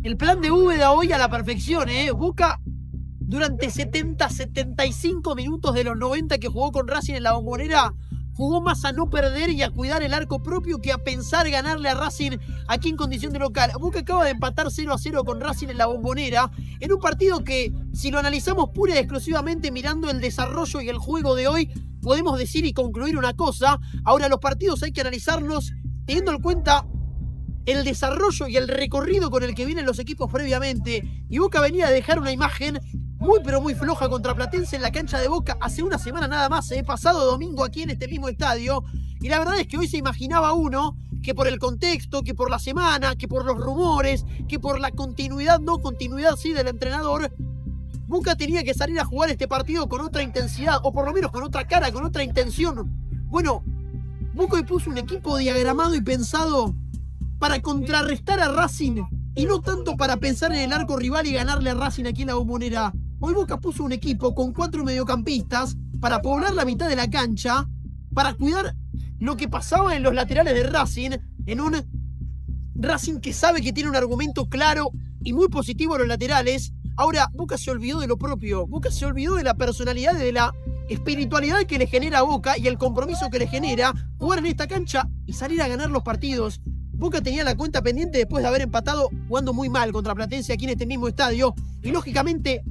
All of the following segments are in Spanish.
El plan de Úbeda hoy a la perfección, ¿eh? Boca durante 75 minutos de los 90 que jugó con Racing en la Bombonera, jugó más a no perder y a cuidar el arco propio que a pensar ganarle a Racing aquí en condición de local. Boca acaba de empatar 0-0 con Racing en la Bombonera, en un partido que, si lo analizamos pura y exclusivamente mirando el desarrollo y el juego de hoy, podemos decir y concluir una cosa. Ahora, los partidos hay que analizarlos teniendo en cuenta el desarrollo y el recorrido con el que vienen los equipos previamente. Y Boca venía a dejar una imagen muy pero muy floja contra Platense en la cancha de Boca hace una semana nada más, pasado domingo aquí en este mismo estadio. Y la verdad es que hoy se imaginaba uno que por el contexto, que por la semana, que por los rumores, que por la continuidad, no continuidad sí del entrenador, Boca tenía que salir a jugar este partido con otra intensidad, o por lo menos con otra cara, con otra intención. Bueno, Boca hoy puso un equipo diagramado y pensado para contrarrestar a Racing y no tanto para pensar en el arco rival y ganarle a Racing aquí en la Bombonera. Hoy Boca puso un equipo con 4 mediocampistas para poblar la mitad de la cancha, para cuidar lo que pasaba en los laterales de Racing, en un Racing que sabe que tiene un argumento claro y muy positivo en los laterales. Ahora, Boca se olvidó de lo propio, Boca se olvidó de la personalidad y de la espiritualidad que le genera a Boca y el compromiso que le genera jugar en esta cancha y salir a ganar los partidos. Boca tenía la cuenta pendiente después de haber empatado jugando muy mal contra Platense aquí en este mismo estadio. Y lógicamente,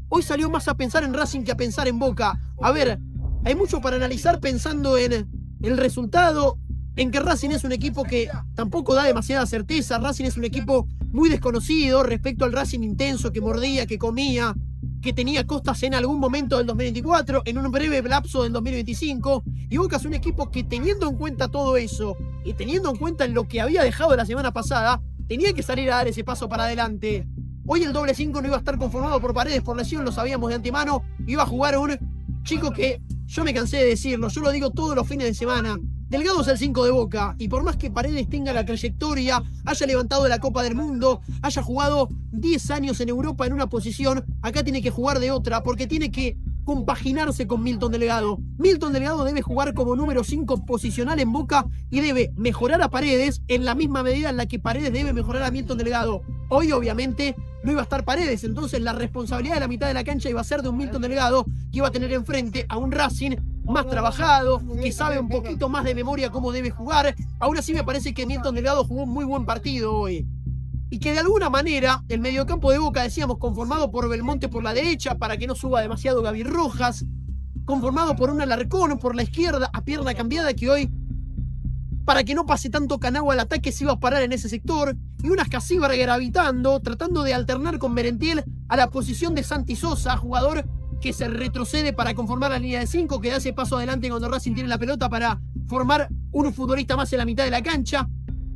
hoy salió más a pensar en Racing que a pensar en Boca. A ver, hay mucho para analizar pensando en el resultado, en que Racing es un equipo que tampoco da demasiada certeza. Racing es un equipo muy desconocido respecto al Racing intenso que mordía, que comía, que tenía costas en algún momento del 2024, en un breve lapso del 2025. Y Boca es un equipo que, teniendo en cuenta todo eso y teniendo en cuenta lo que había dejado la semana pasada, tenía que salir a dar ese paso para adelante. Hoy el doble 5 no iba a estar conformado por Paredes por lesión, lo sabíamos de antemano. Iba a jugar un chico que yo me cansé de decirlo, yo lo digo todos los fines de semana. Delgado es el 5 de Boca, y por más que Paredes tenga la trayectoria, haya levantado la Copa del Mundo, haya jugado 10 años en Europa en una posición, acá tiene que jugar de otra, porque tiene que compaginarse con Milton Delgado. Milton Delgado debe jugar como número 5 posicional en Boca y debe mejorar a Paredes en la misma medida en la que Paredes debe mejorar a Milton Delgado. Hoy, obviamente, no iba a estar Paredes, entonces la responsabilidad de la mitad de la cancha iba a ser de un Milton Delgado, que iba a tener enfrente a un Racing más trabajado, que sabe un poquito más de memoria cómo debe jugar. Aún así me parece que Milton Delgado jugó un muy buen partido hoy. Y que de alguna manera el mediocampo de Boca, decíamos, conformado por Belmonte por la derecha, para que no suba demasiado Gaby Rojas, conformado por un Alarcón por la izquierda, a pierna cambiada, que hoy, para que no pase tanto Canagua al ataque, se iba a parar en ese sector, y una Scasíbar gravitando, tratando de alternar con Merentiel a la posición de Santi Sosa, jugador que se retrocede para conformar la línea de 5, que da ese paso adelante cuando Racing tiene la pelota para formar un futbolista más en la mitad de la cancha,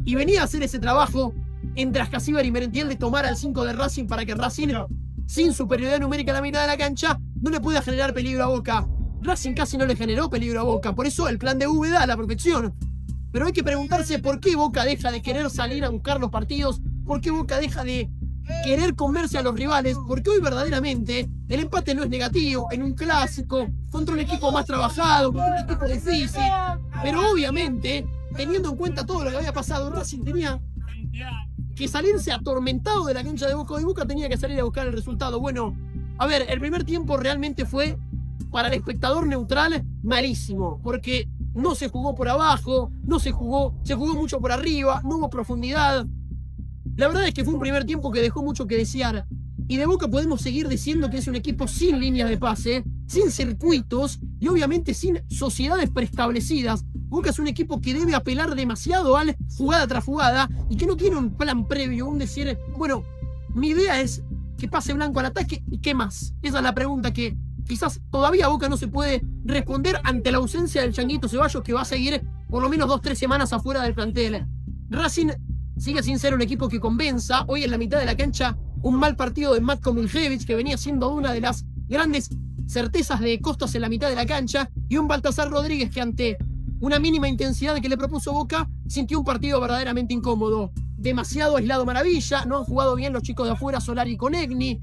y venía a hacer ese trabajo entre Scasíbar y Merentiel de tomar al 5 de Racing para que Racing, sin superioridad numérica en la mitad de la cancha, no le pueda generar peligro a Boca. Racing casi no le generó peligro a Boca, por eso el plan de Úbeda a la perfección. Pero hay que preguntarse por qué Boca deja de querer salir a buscar los partidos, por qué Boca deja de querer comerse a los rivales, porque hoy verdaderamente el empate no es negativo en un clásico, contra un equipo más trabajado, contra un equipo difícil, pero obviamente, teniendo en cuenta todo lo que había pasado, Racing tenía que salirse atormentado de la cancha de Boca, y Boca tenía que salir a buscar el resultado. Bueno, a ver, el primer tiempo realmente fue, para el espectador neutral, malísimo, porque no se jugó por abajo, se jugó mucho por arriba, no hubo profundidad. La verdad es que fue un primer tiempo que dejó mucho que desear. Y de Boca podemos seguir diciendo que es un equipo sin líneas de pase, sin circuitos y obviamente sin sociedades preestablecidas. Boca es un equipo que debe apelar demasiado al jugada tras jugada y que no tiene un plan previo, un decir, bueno, mi idea es que pase Blanco al ataque y qué más. Esa es la pregunta que quizás todavía Boca no se puede responder ante la ausencia del Changuito Ceballos, que va a seguir por lo menos 2-3 semanas afuera del plantel. Racing sigue sin ser un equipo que convenza. Hoy en la mitad de la cancha, un mal partido de Matko Miljevic, que venía siendo una de las grandes certezas de Costas en la mitad de la cancha, y un Baltasar Rodríguez que, ante una mínima intensidad que le propuso Boca, sintió un partido verdaderamente incómodo. Demasiado aislado Maravilla, no han jugado bien los chicos de afuera, Solari y Conegni.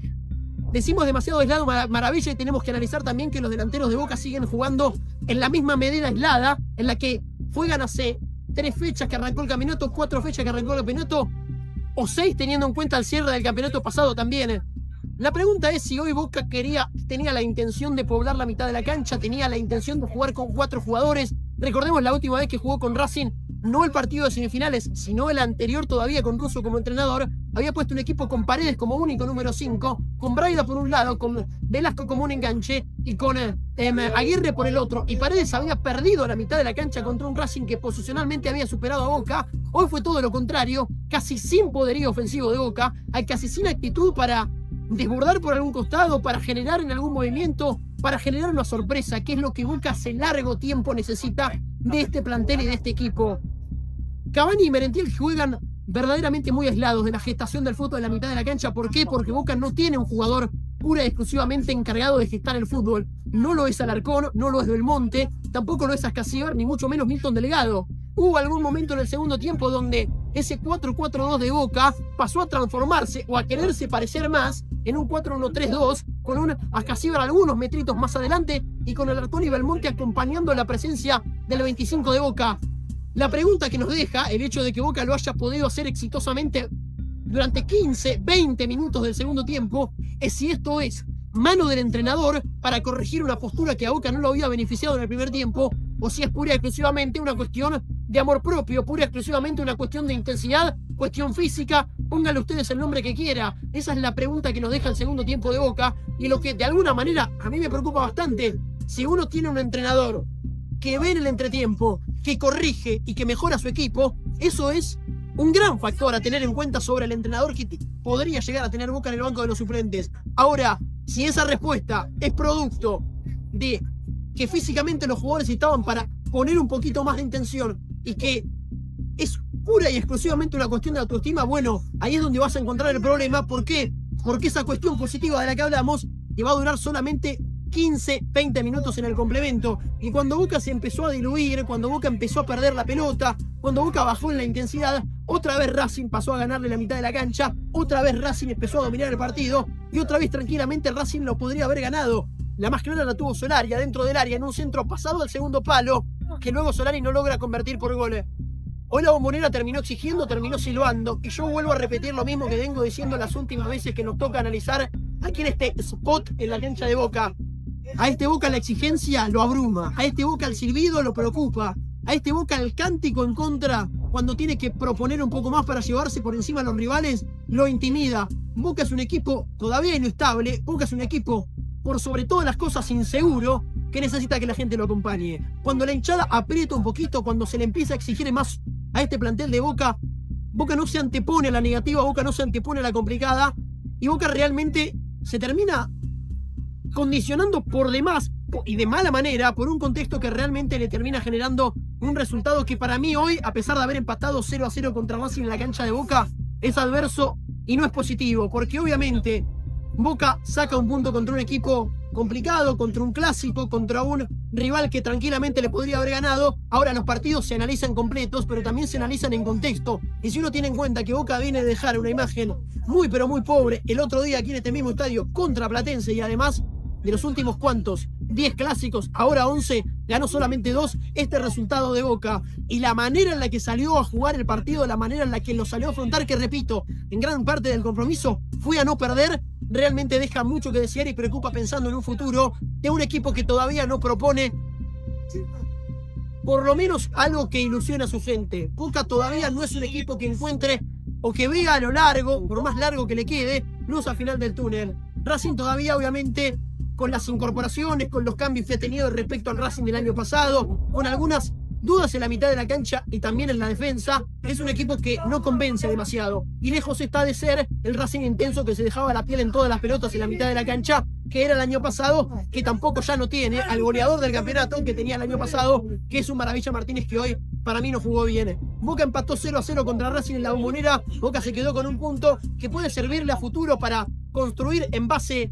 Decimos demasiado aislado Maravilla y tenemos que analizar también que los delanteros de Boca siguen jugando en la misma medida aislada en la que juegan hace 3 fechas que arrancó el campeonato, 4 fechas que arrancó el campeonato, o 6 teniendo en cuenta el cierre del campeonato pasado también. La pregunta es si hoy Boca tenía la intención de poblar la mitad de la cancha, tenía la intención de jugar con 4 jugadores. Recordemos la última vez que jugó con Racing, no el partido de semifinales, sino el anterior todavía con Russo como entrenador. Había puesto un equipo con Paredes como único número 5, con Braida por un lado, con Velasco como un enganche y con Aguirre por el otro. Y Paredes había perdido la mitad de la cancha contra un Racing que posicionalmente había superado a Boca. Hoy fue todo lo contrario, casi sin poderío ofensivo de Boca, casi sin actitud para desbordar por algún costado, para generar en algún movimiento, para generar una sorpresa, que es lo que Boca hace largo tiempo necesita de este plantel y de este equipo. Cavani y Merentiel juegan verdaderamente muy aislados de la gestación del fútbol en la mitad de la cancha. ¿Por qué? Porque Boca no tiene un jugador pura y exclusivamente encargado de gestar el fútbol. No lo es Alarcón, no lo es Belmonte, tampoco lo es Ascasíbar, ni mucho menos Milton Delgado. Hubo algún momento en el segundo tiempo donde ese 4-4-2 de Boca pasó a transformarse o a quererse parecer más en un 4-1-3-2 con un Ascasíbar algunos metritos más adelante y con Alarcón y Belmonte acompañando la presencia del 25 de Boca. La pregunta que nos deja el hecho de que Boca lo haya podido hacer exitosamente durante 15, 20 minutos del segundo tiempo es si esto es mano del entrenador para corregir una postura que a Boca no lo había beneficiado en el primer tiempo, o si es pura y exclusivamente una cuestión de amor propio, pura y exclusivamente una cuestión de intensidad, cuestión física, pónganle ustedes el nombre que quiera. Esa es la pregunta que nos deja el segundo tiempo de Boca, y lo que de alguna manera a mí me preocupa bastante, si uno tiene un entrenador que ve en el entretiempo, que corrige y que mejora su equipo, eso es un gran factor a tener en cuenta sobre el entrenador que podría llegar a tener Boca en el banco de los suplentes. Ahora, si esa respuesta es producto de que físicamente los jugadores estaban para poner un poquito más de intención y que es pura y exclusivamente una cuestión de autoestima, bueno, ahí es donde vas a encontrar el problema. ¿Por qué? Porque esa cuestión positiva de la que hablamos te va a durar solamente 15, 20 minutos en el complemento. Y cuando Boca se empezó a diluir, cuando Boca empezó a perder la pelota, cuando Boca bajó en la intensidad, otra vez Racing pasó a ganarle la mitad de la cancha, otra vez Racing empezó a dominar el partido y otra vez tranquilamente Racing lo podría haber ganado. La más clara la tuvo Solari adentro del área en un centro pasado al segundo palo que luego Solari no logra convertir por goles. Hoy la Bombonera terminó exigiendo, terminó silbando, y yo vuelvo a repetir lo mismo que vengo diciendo las últimas veces que nos toca analizar aquí en este spot en la cancha de Boca. A este Boca la exigencia lo abruma, a este Boca el silbido lo preocupa, a este Boca el cántico en contra cuando tiene que proponer un poco más para llevarse por encima a los rivales lo intimida. Boca es un equipo todavía inestable, Boca es un equipo por sobre todas las cosas inseguro que necesita que la gente lo acompañe. Cuando la hinchada aprieta un poquito, cuando se le empieza a exigir más a este plantel de Boca, Boca no se antepone a la negativa, Boca no se antepone a la complicada y Boca realmente se termina condicionando por demás y de mala manera por un contexto que realmente le termina generando un resultado que para mí hoy, a pesar de haber empatado 0-0 contra Racing en la cancha de Boca, es adverso y no es positivo, porque obviamente Boca saca un punto contra un equipo complicado, contra un clásico, contra un rival que tranquilamente le podría haber ganado. Ahora los partidos se analizan completos, pero también se analizan en contexto. Y si uno tiene en cuenta que Boca viene de dejar una imagen muy pero muy pobre el otro día aquí en este mismo estadio contra Platense, y además de los últimos cuantos 10 clásicos, ahora 11, ganó solamente 2, este resultado de Boca y la manera en la que salió a jugar el partido, la manera en la que lo salió a afrontar, que repito, en gran parte del compromiso fue a no perder, realmente deja mucho que desear y preocupa pensando en un futuro de un equipo que todavía no propone por lo menos algo que ilusione a su gente. Boca todavía no es un equipo que encuentre o que vea a lo largo, por más largo que le quede, luz al final del túnel. Racing todavía, obviamente, con las incorporaciones, con los cambios que ha tenido respecto al Racing del año pasado, con algunas dudas en la mitad de la cancha y también en la defensa, es un equipo que no convence demasiado. Y lejos está de ser el Racing intenso que se dejaba la piel en todas las pelotas en la mitad de la cancha, que era el año pasado, que tampoco ya no tiene al goleador del campeonato que tenía el año pasado, que es un Maravilla Martínez, que hoy para mí no jugó bien. Boca empató 0-0 contra Racing en la Bombonera. Boca se quedó con un punto que puede servirle a futuro para construir en base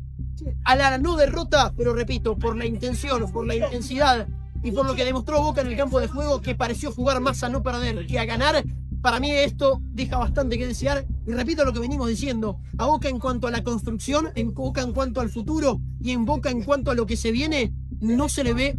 a la no derrota, pero repito, por la intención, por la intensidad y por lo que demostró Boca en el campo de juego, que pareció jugar más a no perder que a ganar. Para mí esto deja bastante que desear y repito lo que venimos diciendo, a Boca en cuanto a la construcción, en Boca en cuanto al futuro y en Boca en cuanto a lo que se viene, no se le ve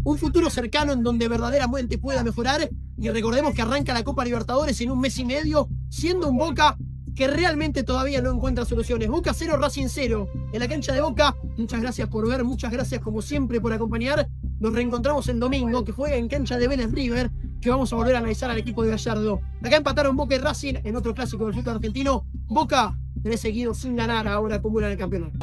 un futuro cercano en donde verdaderamente pueda mejorar. Y recordemos que arranca la Copa Libertadores en un mes y medio, siendo un Boca que realmente todavía no encuentra soluciones. Boca 0, Racing 0 en la cancha de Boca. Muchas gracias por ver, muchas gracias como siempre por acompañar. Nos reencontramos el domingo, que juega en cancha de Vélez River, que vamos a volver a analizar al equipo de Gallardo. Acá empataron Boca y Racing en otro clásico del fútbol argentino. Boca 3 seguidos sin ganar, ahora acumulan el campeonato.